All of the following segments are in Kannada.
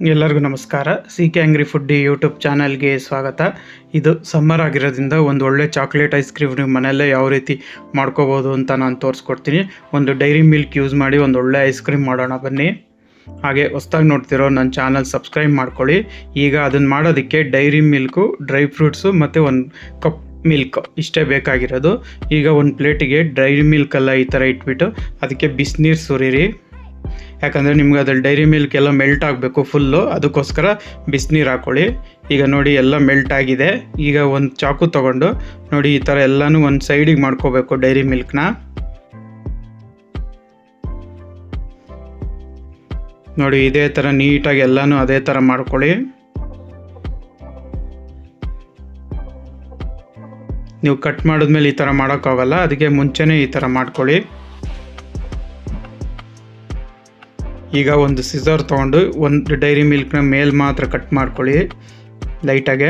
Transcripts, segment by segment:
ಎಲ್ಲರಿಗೂ ನಮಸ್ಕಾರ. ಸಿ.ಕೆ. ಆಂಗ್ರಿ ಫುಡ್ಡಿ ಯೂಟ್ಯೂಬ್ ಚಾನಲ್ಗೆ ಸ್ವಾಗತ. ಇದು ಸಮ್ಮರ್ ಆಗಿರೋದ್ರಿಂದ ಒಂದು ಒಳ್ಳೆ ಚಾಕ್ಲೇಟ್ ಐಸ್ ಕ್ರೀಮ್ ನೀವು ಮನೆಯಲ್ಲೇ ಯಾವ ರೀತಿ ಮಾಡ್ಕೋಬೋದು ಅಂತ ನಾನು ತೋರಿಸ್ಕೊಡ್ತೀನಿ. ಒಂದು ಡೈರಿ ಮಿಲ್ಕ್ ಯೂಸ್ ಮಾಡಿ ಒಂದು ಒಳ್ಳೆ ಐಸ್ ಕ್ರೀಮ್ ಮಾಡೋಣ ಬನ್ನಿ. ಹಾಗೆ ಹೊಸ್ದಾಗಿ ನೋಡ್ತಿರೋ ನನ್ನ ಚಾನಲ್ ಸಬ್ಸ್ಕ್ರೈಬ್ ಮಾಡ್ಕೊಳ್ಳಿ. ಈಗ ಅದನ್ನು ಮಾಡೋದಕ್ಕೆ ಡೈರಿ ಮಿಲ್ಕು, ಡ್ರೈ ಫ್ರೂಟ್ಸು ಮತ್ತು ಒಂದು ಕಪ್ ಮಿಲ್ಕ್ ಇಷ್ಟೇ ಬೇಕಾಗಿರೋದು. ಈಗ ಒಂದು ಪ್ಲೇಟಿಗೆ ಡೈರಿ ಮಿಲ್ಕೆಲ್ಲ ಈ ಥರ ಇಟ್ಬಿಟ್ಟು ಅದಕ್ಕೆ ಬಿಸಿನೀರು ಸುರಿರಿ. ಯಾಕಂದರೆ ನಿಮ್ಗೆ ಅದ್ರಲ್ಲಿ ಡೈರಿ ಮಿಲ್ಕ್ ಎಲ್ಲ ಮೆಲ್ಟ್ ಆಗಬೇಕು ಫುಲ್ಲು, ಅದಕ್ಕೋಸ್ಕರ ಬಿಸಿನೀರು ಹಾಕ್ಕೊಳ್ಳಿ. ಈಗ ನೋಡಿ ಎಲ್ಲ ಮೆಲ್ಟ್ ಆಗಿದೆ. ಈಗ ಒಂದು ಚಾಕು ತೊಗೊಂಡು ನೋಡಿ ಈ ಥರ ಎಲ್ಲನೂ ಒಂದು ಸೈಡಿಗೆ ಮಾಡ್ಕೋಬೇಕು ಡೈರಿ ಮಿಲ್ಕ್ನ. ನೋಡಿ ಇದೇ ಥರ ನೀಟಾಗಿ ಎಲ್ಲನೂ ಅದೇ ಥರ ಮಾಡ್ಕೊಳ್ಳಿ. ನೀವು ಕಟ್ ಮಾಡಿದ್ಮೇಲೆ ಈ ಥರ ಮಾಡೋಕ್ಕಾಗಲ್ಲ, ಅದಕ್ಕೆ ಮುಂಚೆನೇ ಈ ಥರ ಮಾಡ್ಕೊಳ್ಳಿ. ಈಗ ಒಂದು ಸಿಸರ್ ತೊಗೊಂಡು ಒಂದು ಡೈರಿ ಮಿಲ್ಕ್ನ ಮೇಲೆ ಮಾತ್ರ ಕಟ್ ಮಾಡ್ಕೊಳ್ಳಿ ಲೈಟಾಗೆ.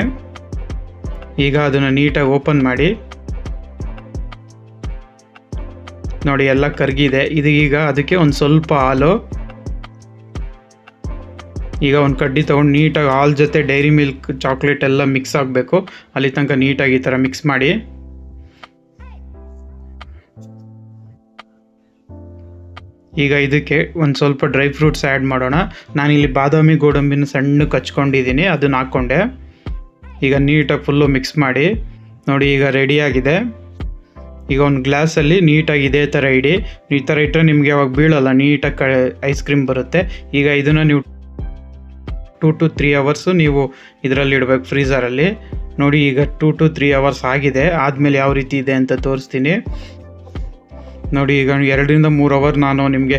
ಈಗ ಅದನ್ನು ನೀಟಾಗಿ ಓಪನ್ ಮಾಡಿ. ನೋಡಿ ಎಲ್ಲ ಕರಗಿದೆ. ಇದು ಈಗ ಅದಕ್ಕೆ ಒಂದು ಸ್ವಲ್ಪ ಹಾಲು, ಈಗ ಒಂದು ಕಡ್ಡಿ ತೊಗೊಂಡು ನೀಟಾಗಿ ಹಾಲು ಜೊತೆ ಡೈರಿ ಮಿಲ್ಕ್ ಚಾಕ್ಲೇಟ್ ಎಲ್ಲ ಮಿಕ್ಸ್ ಆಗಬೇಕು. ಅಲ್ಲಿ ತನಕ ನೀಟಾಗಿ ಈ ಥರ ಮಿಕ್ಸ್ ಮಾಡಿ. ಈಗ ಇದಕ್ಕೆ ಒಂದು ಸ್ವಲ್ಪ ಡ್ರೈ ಫ್ರೂಟ್ಸ್ ಆ್ಯಡ್ ಮಾಡೋಣ. ನಾನಿಲ್ಲಿ ಬಾದಾಮಿ ಗೋಡಂಬಿನ ಸಣ್ಣಕ್ಕೆ ಹಚ್ಕೊಂಡಿದ್ದೀನಿ, ಅದನ್ನು ಹಾಕ್ಕೊಂಡೆ. ಈಗ ನೀಟಾಗಿ ಫುಲ್ಲು ಮಿಕ್ಸ್ ಮಾಡಿ. ನೋಡಿ ಈಗ ರೆಡಿಯಾಗಿದೆ. ಈಗ ಒಂದು ಗ್ಲಾಸಲ್ಲಿ ನೀಟಾಗಿ ಇದೇ ಥರ ಇಡಿ. ಈ ಥರ ಇಟ್ಟರೆ ನಿಮಗೆ ಯಾವಾಗ ಬೀಳಲ್ಲ, ನೀಟಾಗಿ ಐಸ್ ಕ್ರೀಮ್ ಬರುತ್ತೆ. ಈಗ ಇದನ್ನು ನೀವು 2 to 3 hours ನೀವು ಇದರಲ್ಲಿ ಇಡಬೇಕು ಫ್ರೀಝರಲ್ಲಿ. ನೋಡಿ ಈಗ 2 to 3 hours ಆಗಿದೆ. ಆದಮೇಲೆ ಯಾವ ರೀತಿ ಇದೆ ಅಂತ ತೋರಿಸ್ತೀನಿ. ನೋಡಿ ಈಗ 2 to 3 hours ನಾನು ನಿಮಗೆ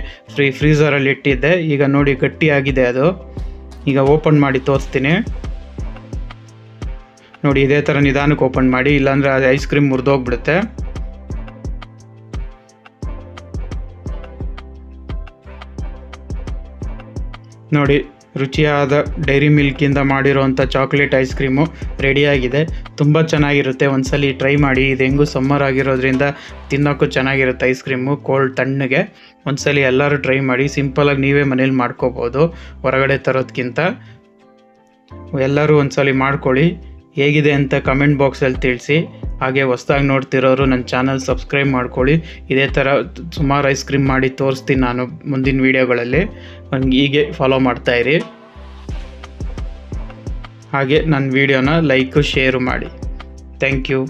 ಫ್ರೀಝರಲ್ಲಿ ಇಟ್ಟಿದ್ದೆ. ಈಗ ನೋಡಿ ಗಟ್ಟಿಯಾಗಿದೆ ಅದು. ಈಗ ಓಪನ್ ಮಾಡಿ ತೋರಿಸ್ತೀನಿ. ನೋಡಿ ಇದೇ ಥರ ನಿಧಾನಕ್ಕೆ ಓಪನ್ ಮಾಡಿ, ಇಲ್ಲಾಂದರೆ ಅದು ಐಸ್ ಕ್ರೀಮ್ ಮುರಿದೋಗ್ಬಿಡುತ್ತೆ. ನೋಡಿ ರುಚಿಯಾದ ಡೈರಿ ಮಿಲ್ಕಿಂದ ಮಾಡಿರೋವಂಥ ಚಾಕ್ಲೇಟ್ ಐಸ್ ಕ್ರೀಮು ರೆಡಿಯಾಗಿದೆ. ತುಂಬ ಚೆನ್ನಾಗಿರುತ್ತೆ, ಒಂದ್ಸಲಿ ಟ್ರೈ ಮಾಡಿ. ಇದು ಹೆಂಗೂ ಸಮ್ಮರ್ ಆಗಿರೋದ್ರಿಂದ ತಿನ್ನೋಕ್ಕೂ ಚೆನ್ನಾಗಿರುತ್ತೆ ಐಸ್ ಕ್ರೀಮು ಕೋಲ್ಡ್ ತಣ್ಣಗೆ. ಒಂದ್ಸಲಿ ಎಲ್ಲರೂ ಟ್ರೈ ಮಾಡಿ. ಸಿಂಪಲಾಗಿ ನೀವೇ ಮನೇಲಿ ಮಾಡ್ಕೋಬೋದು ಹೊರಗಡೆ ತರೋದಕ್ಕಿಂತ. ಎಲ್ಲರೂ ಒಂದ್ಸಲಿ ಮಾಡ್ಕೊಳ್ಳಿ. ಹೇಗಿದೆ ಅಂತ ಕಮೆಂಟ್ ಬಾಕ್ಸಲ್ಲಿ ತಿಳಿಸಿ. ಹಾಗೆ ಹೊಸ್ದಾಗಿ ನೋಡ್ತಿರೋರು ನನ್ನ ಚಾನಲ್ ಸಬ್ಸ್ಕ್ರೈಬ್ ಮಾಡ್ಕೊಳ್ಳಿ. ಇದೇ ಥರ ಸುಮಾರು ಐಸ್ ಕ್ರೀಮ್ ಮಾಡಿ ತೋರಿಸ್ತೀನಿ ನಾನು ಮುಂದಿನ ವೀಡಿಯೋಗಳಲ್ಲಿ. ನನಗೆ ಹೀಗೆ ಫಾಲೋ ಮಾಡ್ತಾಯಿರಿ. ಹಾಗೆ ನನ್ನ ವೀಡಿಯೋನ ಲೈಕು ಶೇರು ಮಾಡಿ. Thank you.